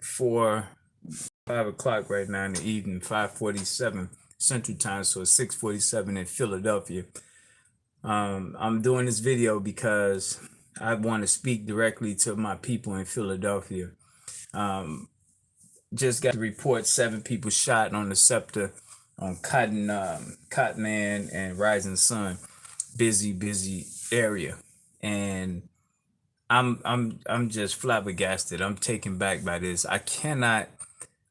for 5 o'clock right now in the evening, 5:47 Central Time, so it's 6:47 in Philadelphia. I'm doing this video because I want to speak directly to my people in Philadelphia. Just got to report 7 people shot on the Scepter on Cotton Ann and Rising Sun, busy area, and I'm just flabbergasted. I'm taken back by this. I cannot.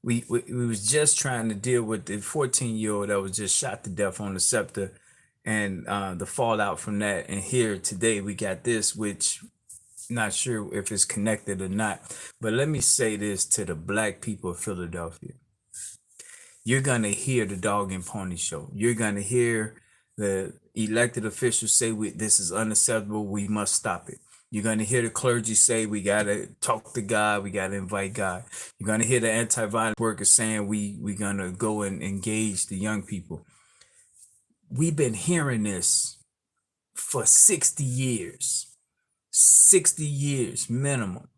We was just trying to deal with the 14-year-old that was just shot to death on the Scepter, and the fallout from that. And here today we got this, which not sure if it's connected or not. But let me say this to the black people of Philadelphia. You're gonna hear the dog and pony show. You're gonna hear the elected officials say this is unacceptable. We must stop it. You're going to hear the clergy say we got to talk to God, we got to invite God. You're going to hear the anti-violence workers saying we're going to go and engage the young people. We've been hearing this for 60 years. 60 years minimum.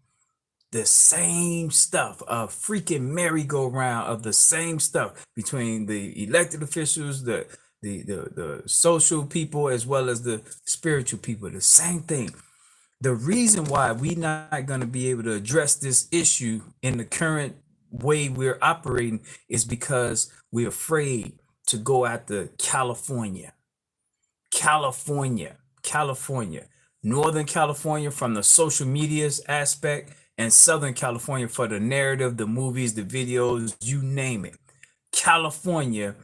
The same stuff, a freaking merry-go-round of the same stuff between the elected officials, the social people, as well as the spiritual people. The same thing. The reason why we're not going to be able to address this issue in the current way we're operating is because we're afraid to go after California, Northern California from the social media's aspect, and Southern California for the narrative, the movies, the videos, you name it. California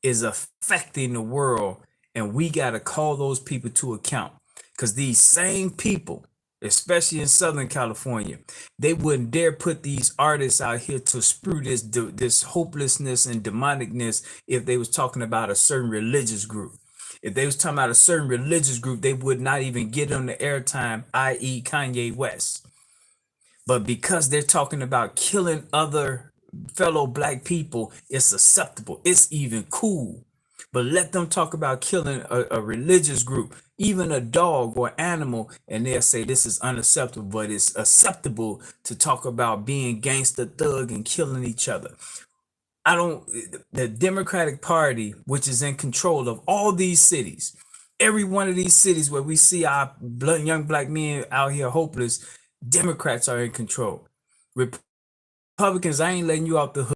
is affecting the world, and we got to call those people to account. Because these same people, especially in Southern California, they wouldn't dare put these artists out here to spew this hopelessness and demonicness if they was talking about a certain religious group. If they was talking about a certain religious group, they would not even get on the airtime, i.e. Kanye West. But because they're talking about killing other fellow black people, it's acceptable. It's even cool. But let them talk about killing a religious group, even a dog or animal, and they'll say this is unacceptable, but it's acceptable to talk about being gangster thug and killing each other. The Democratic Party, which is in control of all these cities, every one of these cities where we see our young black men out here hopeless, Democrats are in control. Republicans, I ain't letting you out the hood.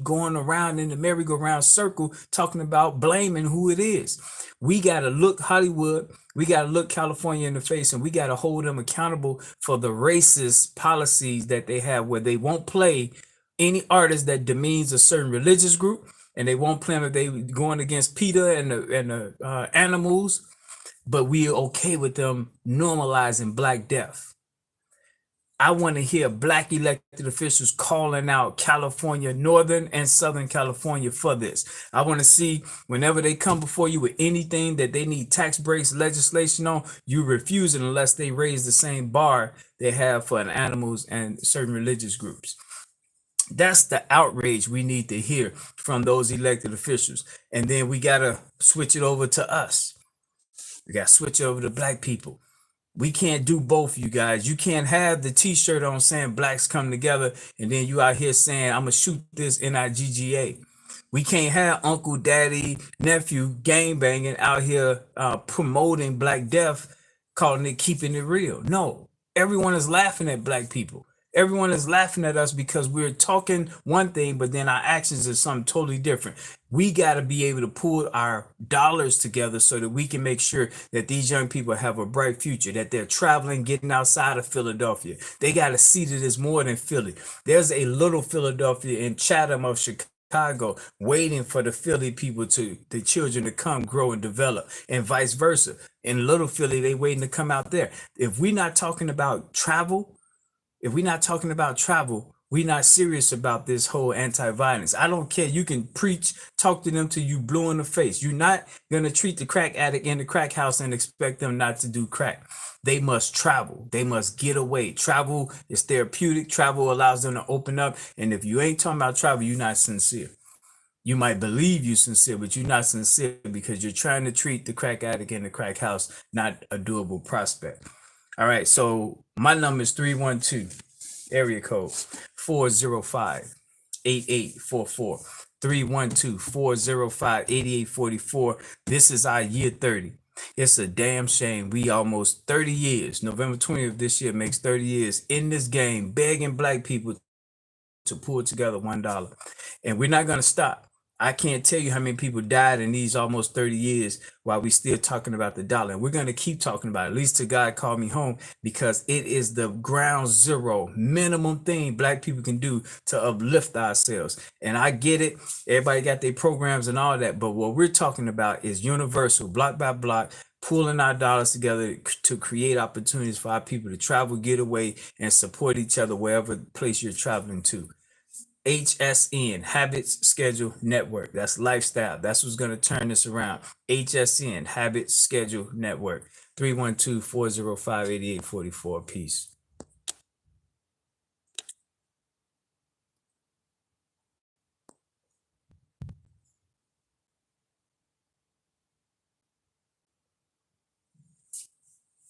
Going around in the merry-go-round circle talking about blaming who it is. We got to look Hollywood, we got to look California in the face, and we got to hold them accountable for the racist policies that they have, where they won't play any artist that demeans a certain religious group, and they won't play them if they going against PETA and the animals, but we're okay with them normalizing Black death. I want to hear black elected officials calling out California, Northern and Southern California for this. I want to see whenever they come before you with anything that they need tax breaks legislation on, you refuse it unless they raise the same bar they have for animals and certain religious groups. That's the outrage we need to hear from those elected officials. And then we got to switch it over to us. We got to switch over to black people. We can't do both, you guys. You can't have the t-shirt on saying blacks come together and then you out here saying I'm gonna shoot this NIGGA. We can't have uncle, daddy, nephew gang banging out here promoting Black death, calling it keeping it real. No, everyone is laughing at black people. Everyone is laughing at us because we're talking one thing, but then our actions are something totally different. We got to be able to pull our dollars together so that we can make sure that these young people have a bright future, that they're traveling, getting outside of Philadelphia. They got to see that it's more than Philly. There's a little Philadelphia in Chatham of Chicago waiting for the Philly people the children to come, grow, and develop, and vice versa. In little Philly, they waiting to come out there. If we're not talking about travel, we're not serious about this whole anti-violence. I don't care. You can preach, talk to them till you blue in the face. You're not going to treat the crack addict in the crack house and expect them not to do crack. They must travel. They must get away. Travel is therapeutic. Travel allows them to open up. And if you ain't talking about travel, you're not sincere. You might believe you're sincere, but you're not sincere because you're trying to treat the crack addict in the crack house, not a doable prospect. All right, so my number is 312, area code 405-8844. 312-405-8844. This is our year 30. It's a damn shame we almost 30 years. November 20th this year makes 30 years in this game, begging black people to pull together $1. And we're not going to stop. I can't tell you how many people died in these almost 30 years while we still talking about the dollar. And we're going to keep talking about it, at least till God call me home, because it is the ground zero minimum thing black people can do to uplift ourselves. And I get it. Everybody got their programs and all that. But what we're talking about is universal, block by block, pulling our dollars together to create opportunities for our people to travel, get away, and support each other wherever place you're traveling to. HSN, Habits Schedule Network. That's lifestyle. That's what's going to turn this around. HSN, Habits Schedule Network. 312-405-8844. Peace.